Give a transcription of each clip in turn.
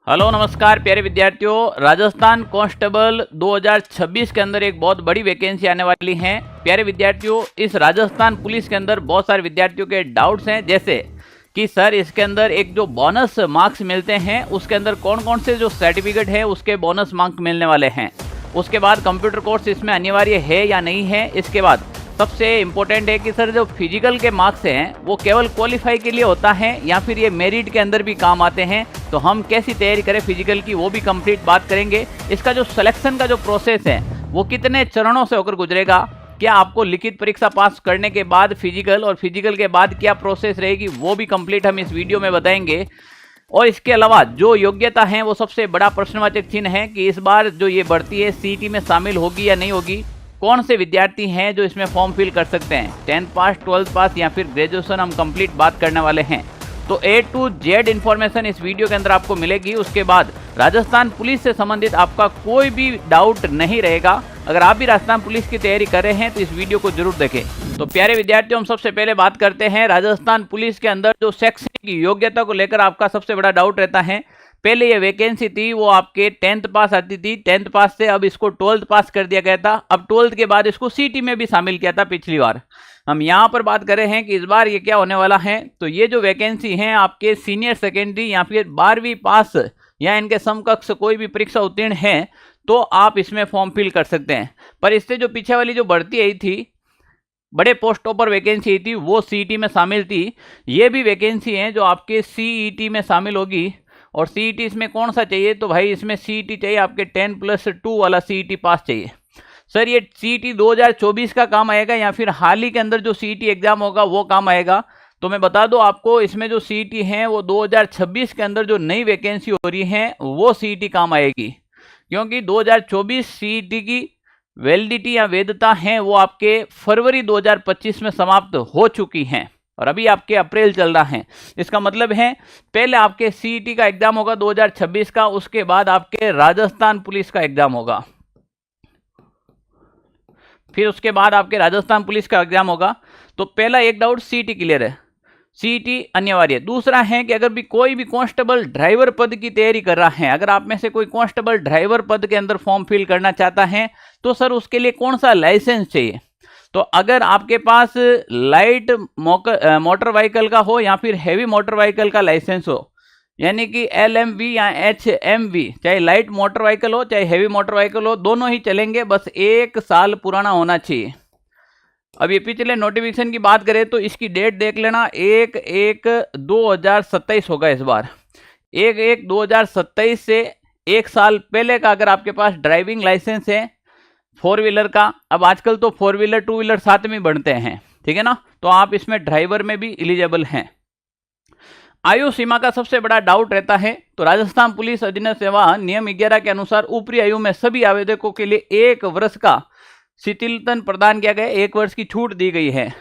Hello नमस्कार प्यारे विद्यार्थियों, राजस्थान कांस्टेबल 2026 के अंदर एक बहुत बड़ी वैकेंसी आने वाली है। प्यारे विद्यार्थियों, इस राजस्थान पुलिस के अंदर बहुत सारे विद्यार्थियों के डाउट्स हैं, जैसे कि सर इसके अंदर एक जो बोनस मार्क्स मिलते हैं उसके अंदर कौन कौन से जो सर्टिफिकेट है उसके बोनस मार्क्स मिलने वाले हैं। उसके बाद कंप्यूटर कोर्स इसमें अनिवार्य है या नहीं है। इसके बाद सबसे इम्पोर्टेंट है कि सर जो फिजिकल के मार्क्स हैं वो केवल क्वालिफाई के लिए होता है या फिर ये मेरिट के अंदर भी काम आते हैं, तो हम कैसी तैयारी करें फिजिकल की वो भी कंप्लीट बात करेंगे। इसका जो सिलेक्शन का जो प्रोसेस है वो कितने चरणों से होकर गुजरेगा, क्या आपको लिखित परीक्षा पास करने के बाद फिजिकल और फिजिकल के बाद क्या प्रोसेस रहेगी, वो भी कंप्लीट हम इस वीडियो में बताएंगे। और इसके अलावा जो योग्यता है वो सबसे बड़ा प्रश्नवाचक चिन्ह है कि इस बार जो ये भर्ती है सीईटी में शामिल होगी या नहीं होगी। कौन से विद्यार्थी हैं जो इसमें फॉर्म फिल कर सकते हैं, 10th पास, 12th पास या फिर ग्रेजुएशन, हम कंप्लीट बात करने वाले हैं। तो A to Z इन्फॉर्मेशन इस वीडियो के अंदर आपको मिलेगी। उसके बाद राजस्थान पुलिस से संबंधित आपका कोई भी डाउट नहीं रहेगा। अगर आप भी राजस्थान पुलिस की तैयारी कर रहे हैं तो इस वीडियो को जरूर देखें। तो प्यारे विद्यार्थियों, हम सबसे पहले बात करते हैं राजस्थान पुलिस के अंदर जो शैक्षणिक योग्यता को लेकर आपका सबसे बड़ा डाउट रहता है। पहले ये वैकेंसी थी वो आपके 10th पास आती थी, 10th पास से अब इसको 12th पास कर दिया गया था। अब 12th के बाद इसको सीटी में भी शामिल किया था पिछली बार। हम यहाँ पर बात कर रहे हैं कि इस बार ये क्या होने वाला है। तो ये जो वैकेंसी है आपके सीनियर सेकेंडरी या फिर 12वीं पास या इनके समकक्ष कोई भी परीक्षा उत्तीर्ण है तो आप इसमें फॉर्म फिल कर सकते हैं। पर इससे जो पीछे वाली जो भर्ती आई थी, बड़े पोस्टों पर वैकेंसी आई थी, वो सीईटी में शामिल थी। ये भी वैकेंसी है जो आपके सीईटी में शामिल होगी। और सीईटी इसमें कौन सा चाहिए, तो भाई इसमें सीईटी चाहिए आपके 10+2 वाला सीईटी पास चाहिए। सर ये सीईटी 2024 का काम आएगा या फिर हाल ही के अंदर जो सीईटी एग्जाम होगा वो काम आएगा। तो मैं बता दूं आपको, इसमें जो सीईटी है वो 2026 के अंदर जो नई वैकेंसी हो रही है वो सीईटी काम आएगी, क्योंकि 2024 सीईटी की वैलिडिटी या वैधता है वो आपके फरवरी 2025 में समाप्त हो चुकी हैं और अभी आपके अप्रैल चल रहा है। इसका मतलब है पहले आपके सीईटी का एग्जाम होगा 2026 का, उसके बाद आपके राजस्थान पुलिस का एग्जाम होगा, फिर उसके बाद आपके राजस्थान पुलिस का एग्जाम होगा। तो पहला एक डाउट सीईटी क्लियर है, सीईटी अनिवार्य। दूसरा है कि अगर भी कोई भी कांस्टेबल ड्राइवर पद की तैयारी कर रहा है, अगर आप में से कोई कांस्टेबल ड्राइवर पद के अंदर फॉर्म फिल करना चाहता है तो सर उसके लिए कौन सा लाइसेंस चाहिए। तो अगर आपके पास लाइट मोटर व्हीकल का हो या फिर हैवी मोटर व्हीकल का लाइसेंस हो, यानी कि LMV या HMV, चाहे लाइट मोटर व्हीकल हो चाहे हैवी मोटर व्हीकल हो, दोनों ही चलेंगे, बस 1 साल पुराना होना चाहिए। अब ये पिछले नोटिफिकेशन की बात करें तो इसकी डेट देख लेना, 1/1/2027 होगा इस बार। 1/1/2027 से 1 साल पहले का अगर आपके पास ड्राइविंग लाइसेंस है 4 व्हीलर का, अब आजकल तो 4 व्हीलर 2 व्हीलर साथ में बनते हैं, ठीक है ना, तो आप इसमें ड्राइवर में भी एलिजिबल हैं। आयु सीमा का सबसे बड़ा डाउट रहता है। तो राजस्थान पुलिस अधीनस्थ सेवा नियम 11 के अनुसार ऊपरी आयु में सभी आवेदकों के लिए 1 वर्ष का शिथिलतन प्रदान किया गया, 1 वर्ष की छूट दी गई है।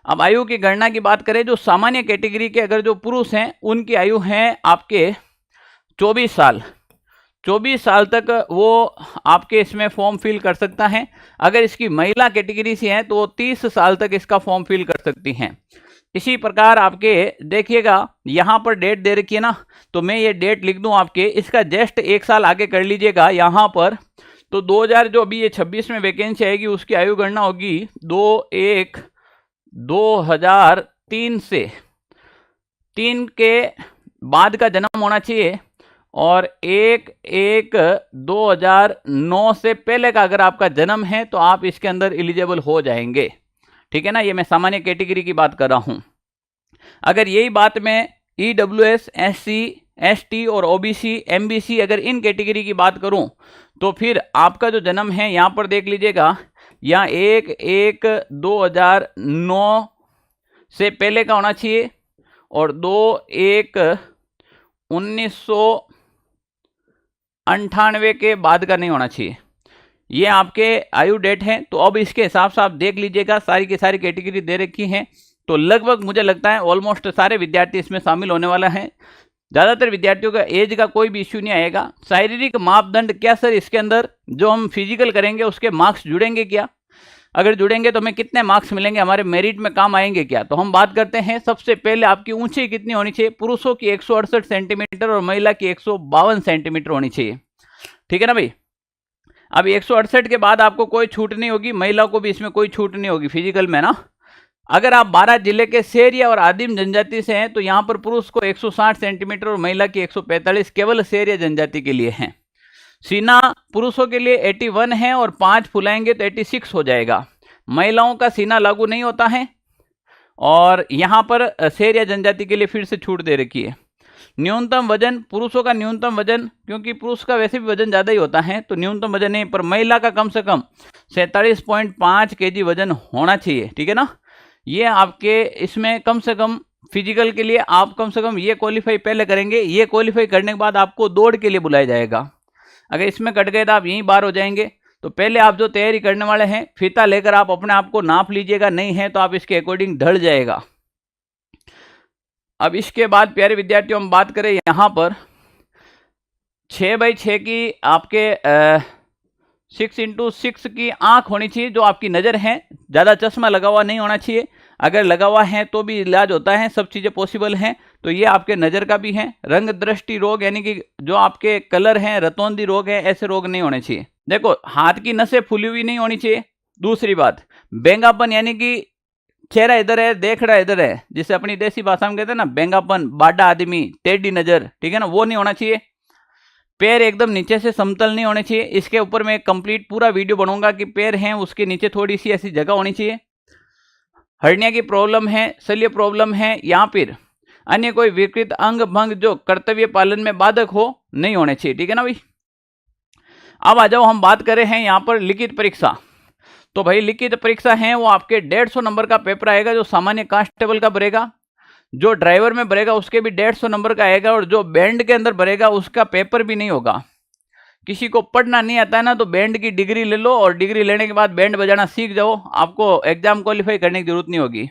अब आयु की गणना की बात करें, जो सामान्य कैटेगरी के अगर जो पुरुष हैं उनकी आयु है आपके 24 साल, 24 साल तक वो आपके इसमें फॉर्म फिल कर सकता है। अगर इसकी महिला कैटेगरी से है तो वो 30 साल तक इसका फॉर्म फिल कर सकती हैं। इसी प्रकार आपके देखिएगा यहाँ पर डेट दे रखी है ना, तो मैं ये डेट लिख दूं आपके, इसका जस्ट 1 साल आगे कर लीजिएगा यहाँ पर। तो 2000 जो अभी ये 26 में वैकेंसी आएगी उसकी आयु गणना होगी 2/1/2003 से 3 के बाद का जन्म होना चाहिए, और 1/1/2009 से पहले का अगर आपका जन्म है तो आप इसके अंदर एलिजिबल हो जाएंगे, ठीक है ना। ये मैं सामान्य कैटेगरी की बात कर रहा हूं। अगर यही बात मैं EWS, SC, ST और OBC, MBC अगर इन कैटेगरी की बात करूं तो फिर आपका जो जन्म है यहाँ पर देख लीजिएगा, यहाँ 1/1/2009 से पहले का होना चाहिए और 2/1/1998 के बाद का नहीं होना चाहिए। ये आपके आयु डेट है। तो अब इसके हिसाब से आप देख लीजिएगा, सारी की सारी कैटेगरी दे रखी हैं। तो लगभग मुझे लगता है ऑलमोस्ट सारे विद्यार्थी इसमें शामिल होने वाला है। ज़्यादातर विद्यार्थियों का एज का कोई भी इश्यू नहीं आएगा। शारीरिक मापदंड क्या सर, इसके अंदर जो हम फिजिकल करेंगे उसके मार्क्स जुड़ेंगे क्या। अगर जुड़ेंगे तो हमें कितने मार्क्स मिलेंगे, हमारे मेरिट में काम आएंगे क्या। तो हम बात करते हैं, सबसे पहले आपकी ऊंचाई कितनी होनी चाहिए, पुरुषों की 168 सेंटीमीटर और महिला की 152 सेंटीमीटर होनी चाहिए, ठीक है ना भाई। अब 168 के बाद आपको कोई छूट नहीं होगी, महिला को भी इसमें कोई छूट नहीं होगी फिजिकल में ना। अगर आप 12 जिले के शहरिया और आदिम जनजाति से हैं तो यहां पर पुरुष को 160 सेंटीमीटर और महिला की 145 केवल शहरिया जनजाति के लिए है। सीना पुरुषों के लिए 81 है और 5 फुलाएंगे तो 86 हो जाएगा। महिलाओं का सीना लागू नहीं होता है और यहां पर शहरिया जनजाति के लिए फिर से छूट दे रखी है। न्यूनतम वजन, पुरुषों का न्यूनतम वजन, क्योंकि पुरुष का वैसे भी वजन ज़्यादा ही होता है तो न्यूनतम वजन नहीं, पर महिला का कम से कम 47.5 kg वजन होना चाहिए, ठीक है ना। ये आपके इसमें कम से कम फिजिकल के लिए आप कम से कम ये क्वालिफाई पहले करेंगे, ये क्वालिफाई करने के बाद आपको दौड़ के लिए बुलाया जाएगा। अगर इसमें कट गए तो आप यहीं बाहर हो जाएंगे। तो पहले आप जो तैयारी करने वाले हैं, फीता लेकर आप अपने आप को नाप लीजिएगा, नहीं है तो आप इसके अकॉर्डिंग ढल जाएगा। अब इसके बाद प्यारे विद्यार्थियों हम बात करें यहाँ पर 6x6 की आपके 6x6 की आंख होनी चाहिए जो आपकी नज़र है, ज़्यादा चश्मा लगा हुआ नहीं होना चाहिए, अगर लगा हुआ है तो भी इलाज होता है, सब चीज़ें पॉसिबल हैं। तो ये आपके नज़र का भी है। रंग दृष्टि रोग यानी कि जो आपके कलर हैं, रतौंधी रोग है, ऐसे रोग नहीं होने चाहिए। देखो हाथ की नसें फूली हुई नहीं होनी चाहिए। दूसरी बात, बेंगापन यानी कि चेहरा इधर है, देखड़ा इधर है, जिसे अपनी देसी भाषा में कहते हैं ना बेंगापन, बाडा आदमी, टेढ़ी नज़र, ठीक है ना, वो नहीं होना चाहिए। पैर एकदम नीचे से समतल नहीं होने चाहिए। इसके ऊपर मैं एक कंप्लीट पूरा वीडियो बनाऊंगा कि पैर हैं उसके नीचे थोड़ी सी ऐसी जगह होनी चाहिए। हर्निया की प्रॉब्लम है, शल्य प्रॉब्लम है या फिर अन्य कोई विकृत अंग भंग जो कर्तव्य पालन में बाधक हो नहीं होने चाहिए, ठीक है ना भाई। अब आ जाओ हम बात करें हैं यहाँ पर लिखित परीक्षा। तो भाई लिखित परीक्षा है वो आपके 150 नंबर का पेपर आएगा, जो सामान्य कांस्टेबल का भरेगा, जो ड्राइवर में भरेगा उसके भी 150 नंबर का आएगा, और जो बैंड के अंदर भरेगा उसका पेपर भी नहीं होगा। किसी को पढ़ना नहीं आता है ना, तो बैंड की डिग्री ले लो और डिग्री लेने के बाद बैंड बजाना सीख जाओ, आपको एग्जाम क्वालिफाई करने की जरूरत नहीं होगी।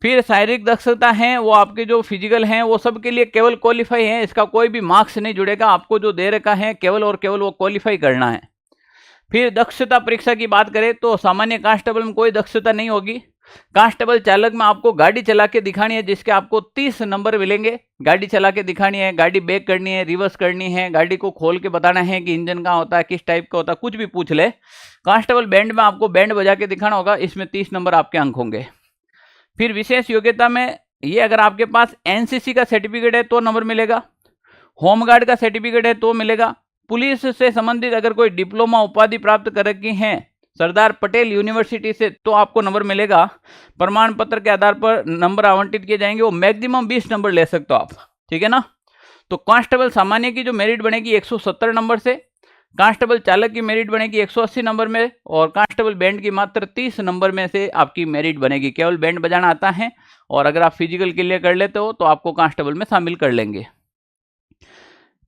फिर शारीरिक दक्षता है वो आपके जो फिजिकल हैं वो सब के लिए केवल क्वालिफाई है, इसका कोई भी मार्क्स नहीं जुड़ेगा, आपको जो दे रखा है केवल और केवल वो क्वालिफाई करना है। फिर दक्षता परीक्षा की बात करें तो सामान्य कांस्टेबल में कोई दक्षता नहीं होगी। कांस्टेबल चालक में आपको गाड़ी चला के दिखानी है, जिसके आपको 30 नंबर मिलेंगे। गाड़ी चला के दिखानी है, गाड़ी बैक करनी है, रिवर्स करनी है, गाड़ी को खोल के बताना है कि इंजन कहाँ होता है, किस टाइप का होता है, कुछ भी पूछ ले। कांस्टेबल बैंड में आपको बैंड बजा के दिखाना होगा, इसमें 30 नंबर आपके अंक होंगे। फिर विशेष योग्यता में ये अगर आपके पास एनसीसी का सर्टिफिकेट है तो नंबर मिलेगा, होमगार्ड का सर्टिफिकेट है तो मिलेगा, पुलिस से संबंधित अगर कोई डिप्लोमा उपाधि प्राप्त कर रखी है सरदार पटेल यूनिवर्सिटी से तो आपको नंबर मिलेगा। प्रमाण पत्र के आधार पर नंबर आवंटित किए जाएंगे, वो मैक्सिमम 20 नंबर ले सकते हो आप, ठीक है ना। तो कांस्टेबल सामान्य की जो मेरिट बनेगी 170 नंबर से, कांस्टेबल चालक की मेरिट बनेगी 180 नंबर में, और कांस्टेबल बैंड की मात्र 30 नंबर में से आपकी मेरिट बनेगी। केवल बैंड बजाना आता है और अगर आप फिजिकल क्लियर कर लेते हो तो आपको कांस्टेबल में शामिल कर लेंगे।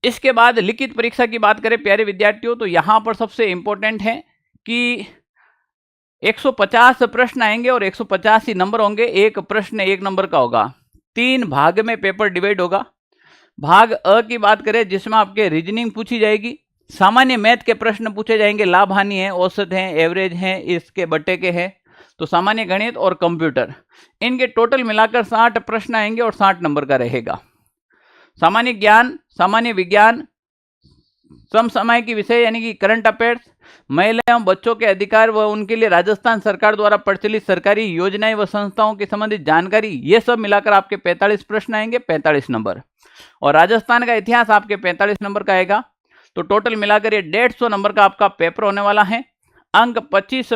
इसके बाद लिखित परीक्षा की बात करें प्यारे विद्यार्थियों, तो यहां पर सबसे इंपॉर्टेंट है कि 150 प्रश्न आएंगे और 150 ही नंबर होंगे। एक प्रश्न 1 नंबर का होगा। 3 भाग में पेपर डिवाइड होगा। भाग अ की बात करें जिसमें आपके रीजनिंग पूछी जाएगी, सामान्य मैथ के प्रश्न पूछे जाएंगे, लाभ हानि है, औसत है, एवरेज है, इसके बट्टे के हैं, तो सामान्य गणित और कंप्यूटर, इनके टोटल मिलाकर 60 प्रश्न आएंगे और 60 नंबर का रहेगा। सामान्य ज्ञान, सामान्य विज्ञान, समसामय की विषय यानी कि करंट अफेयर्स, महिला एवं बच्चों के अधिकार व उनके लिए राजस्थान सरकार द्वारा प्रचलित सरकारी योजनाएं व संस्थाओं की संबंधित जानकारी, ये सब मिलाकर आपके 45 प्रश्न आएंगे, 45 नंबर। और राजस्थान का इतिहास आपके 45 नंबर का आएगा। तो टोटल मिलाकर ये 150 नंबर का आपका पेपर होने वाला है। अंक 25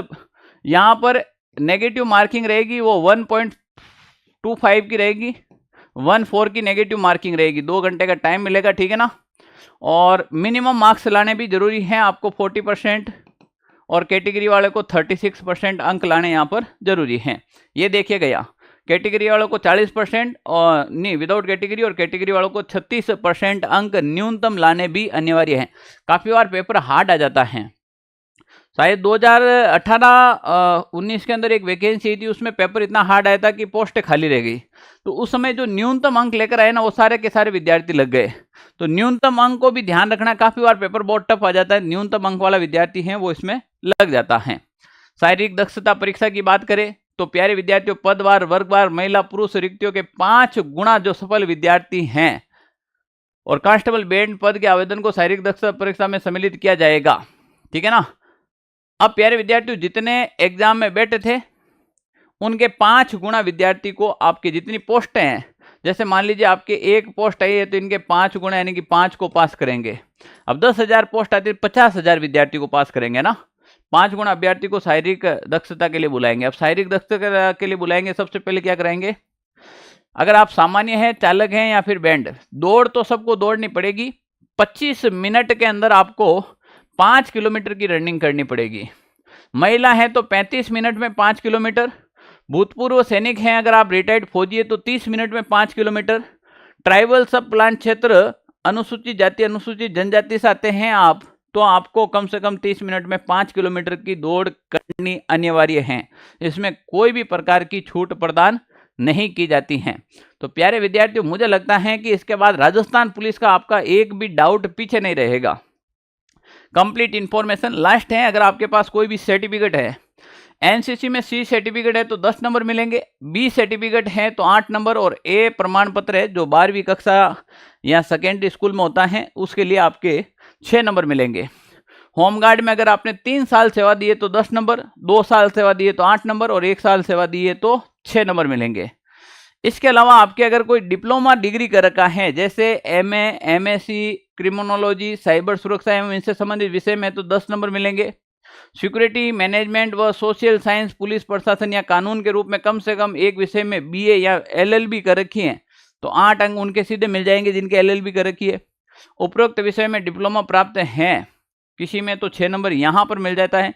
यहाँ पर नेगेटिव मार्किंग रहेगी, वो 1.25 की रहेगी, 1.4 की नेगेटिव मार्किंग रहेगी। 2 घंटे का टाइम मिलेगा, ठीक है ना। और मिनिमम मार्क्स लाने भी जरूरी है, आपको 40% और कैटेगरी वाले को 36% अंक लाने यहाँ पर जरूरी हैं। ये देखिए गया, कैटेगरी वालों को 40% और नहीं विदाउट कैटेगरी, और कैटेगरी वालों को 36% अंक न्यूनतम लाने भी अनिवार्य है। काफ़ी बार पेपर हार्ड आ जाता है। शायद 2018-19 के अंदर एक वैकेंसी थी, उसमें पेपर इतना हार्ड आया था कि पोस्ट खाली रह गई। तो उस समय जो न्यूनतम अंक लेकर आए ना, वो सारे के सारे विद्यार्थी लग गए। तो न्यूनतम अंक को भी ध्यान रखना, काफ़ी बार पेपर बहुत टफ आ जाता है, न्यूनतम अंक वाला विद्यार्थी है वो इसमें लग जाता है। शारीरिक दक्षता परीक्षा की बात करें तो प्यारे विद्यार्थियों, पदवार, वर्गवार, महिला पुरुष रिक्तियों के 5 गुना जो सफल विद्यार्थी हैं और कांस्टेबल बैंड पद के आवेदन को शारीरिक दक्षता परीक्षा में सम्मिलित किया जाएगा। ठीक है ना। अब प्यारे विद्यार्थियों, जितने एग्जाम में बैठे थे उनके 5 गुना विद्यार्थी को आपकी जितनी पोस्टें हैं, जैसे मान लीजिए आपके 1 पोस्ट आई है तो इनके 5 गुना यानी कि 5 को पास करेंगे। अब 10,000 पोस्ट आती है, 50,000 विद्यार्थी को पास करेंगे ना। 5 गुना अभ्यर्थी को शारीरिक दक्षता के लिए बुलाएंगे। अब शारीरिक दक्षता के लिए बुलाएंगे, सबसे पहले क्या कराएंगे, अगर आप सामान्य हैं, चालक हैं या फिर बैंड, दौड़ तो सबको दौड़नी पड़ेगी। 25 मिनट के अंदर आपको 5 किलोमीटर की रनिंग करनी पड़ेगी। महिला है तो 35 मिनट में 5 किलोमीटर। भूतपूर्व सैनिक हैं, अगर आप रिटायर्ड फौजी है तो 30 मिनट में 5 किलोमीटर। ट्राइबल सब प्लान क्षेत्र, अनुसूचित जाति अनुसूचित जनजाति से आते हैं आप, तो आपको कम से कम 30 मिनट में 5 किलोमीटर की दौड़ करनी अनिवार्य है। इसमें कोई भी प्रकार की छूट प्रदान नहीं की जाती हैं। तो प्यारे विद्यार्थियों, मुझे लगता है कि इसके बाद राजस्थान पुलिस का आपका एक भी डाउट पीछे नहीं रहेगा। कंप्लीट इंफॉर्मेशन लास्ट है। अगर आपके पास कोई भी सर्टिफिकेट है, एनसीसी में सी सर्टिफिकेट है तो 10 नंबर मिलेंगे, बी सर्टिफिकेट है तो 8 नंबर, और ए प्रमाण पत्र है जो 12वीं कक्षा या सेकेंडरी स्कूल में होता है उसके लिए आपके 6 नंबर मिलेंगे। होमगार्ड में अगर आपने 3 साल सेवा दी है तो 10 नंबर, 2 साल सेवा दी है तो 8 नंबर, और 1 साल सेवा दी है तो 6 नंबर मिलेंगे। इसके अलावा आपके अगर कोई डिप्लोमा डिग्री कर रखा है, जैसे एमए, एमएससी, क्रिमिनोलॉजी, साइबर सुरक्षा एवं इनसे संबंधित विषय में, तो 10 नंबर मिलेंगे। सिक्योरिटी मैनेजमेंट व सोशल साइंस, पुलिस प्रशासन या कानून के रूप में कम से कम एक विषय में बीए या एलएलबी कर रखी है तो 8 अंक उनके सीधे मिल जाएंगे जिनके एलएलबी कर रखी है। उपरोक्त विषय में डिप्लोमा प्राप्त हैं किसी में तो 6 नंबर यहाँ पर मिल जाता है।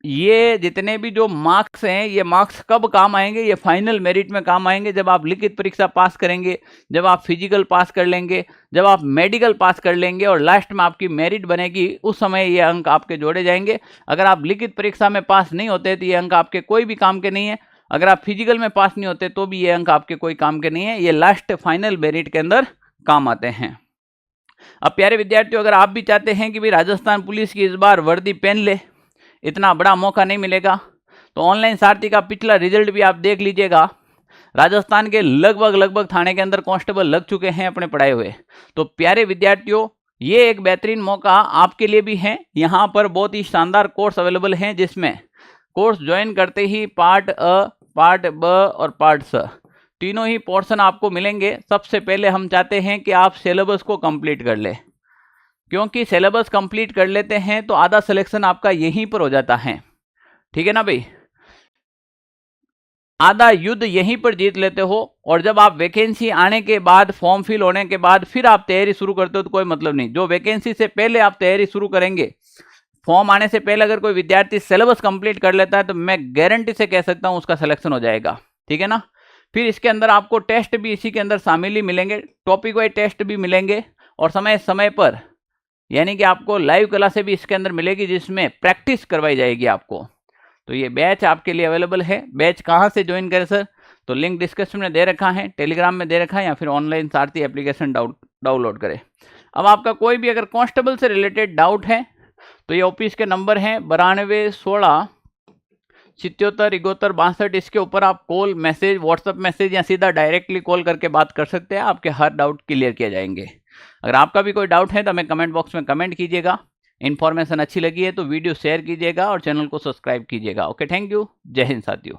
ये जितने भी जो मार्क्स हैं, ये मार्क्स कब काम आएंगे, ये फाइनल मेरिट में काम आएंगे जब आप लिखित परीक्षा पास करेंगे, जब आप फिजिकल पास कर लेंगे, जब आप मेडिकल पास कर लेंगे और लास्ट में आपकी मेरिट बनेगी, उस समय ये अंक आपके जोड़े जाएंगे। अगर आप लिखित परीक्षा में पास नहीं होते तो ये अंक आपके कोई भी काम के नहीं है। अगर आप फिजिकल में पास नहीं होते तो भी ये अंक आपके कोई काम के नहीं है। ये लास्ट फाइनल मेरिट के अंदर काम आते हैं। अब प्यारे विद्यार्थियों, अगर आप भी चाहते हैं कि भाई राजस्थान पुलिस की इस बार वर्दी पहन ले, इतना बड़ा मौका नहीं मिलेगा, तो ऑनलाइन सारथी का पिछला रिजल्ट भी आप देख लीजिएगा। राजस्थान के लगभग थाने के अंदर कांस्टेबल लग चुके हैं अपने पढ़ाए हुए। तो प्यारे विद्यार्थियों, ये एक बेहतरीन मौका आपके लिए भी है। यहाँ पर बहुत ही शानदार कोर्स अवेलेबल हैं, जिसमें कोर्स ज्वाइन करते ही पार्ट अ, पार्ट ब और पार्ट स तीनों ही पोर्शन आपको मिलेंगे। सबसे पहले हम चाहते हैं कि आप सिलेबस को कंप्लीट कर ले, क्योंकि सिलेबस कंप्लीट कर लेते हैं तो आधा सिलेक्शन आपका यहीं पर हो जाता है। ठीक है ना भाई, आधा युद्ध यहीं पर जीत लेते हो। और जब आप वैकेंसी आने के बाद, फॉर्म फिल होने के बाद फिर आप तैयारी शुरू करते हो तो कोई मतलब नहीं। जो वैकेंसी से पहले आप तैयारी शुरू करेंगे, फॉर्म आने से पहले अगर कोई विद्यार्थी सिलेबस कंप्लीट कर लेता है तो मैं गारंटी से कह सकता हूं उसका सिलेक्शन हो जाएगा। ठीक है ना। फिर इसके अंदर आपको टेस्ट भी इसी के अंदर शामिल ही मिलेंगे, टॉपिक वाइज टेस्ट भी मिलेंगे, और समय समय पर यानी कि आपको लाइव क्लासें भी इसके अंदर मिलेगी जिसमें प्रैक्टिस करवाई जाएगी आपको। तो ये बैच आपके लिए अवेलेबल है। बैच कहाँ से ज्वाइन करें सर, तो लिंक डिस्क्रिप्शन में दे रखा है, टेलीग्राम में दे रखा है, या फिर ऑनलाइन सारथी एप्लीकेशन डाउनलोड करें। अब आपका कोई भी अगर कांस्टेबल से रिलेटेड डाउट है तो ये ऑफिस के नंबर हैं 92 16 77 71 62। इसके ऊपर आप कॉल, मैसेज, व्हाट्सएप मैसेज या सीधा डायरेक्टली कॉल करके बात कर सकते हैं। आपके हर डाउट क्लियर किया जाएंगे। अगर आपका भी कोई डाउट है तो हमें कमेंट बॉक्स में कमेंट कीजिएगा। इन्फॉर्मेशन अच्छी लगी है तो वीडियो शेयर कीजिएगा और चैनल को सब्सक्राइब कीजिएगा। Okay, thank you. जय हिंद साथियों।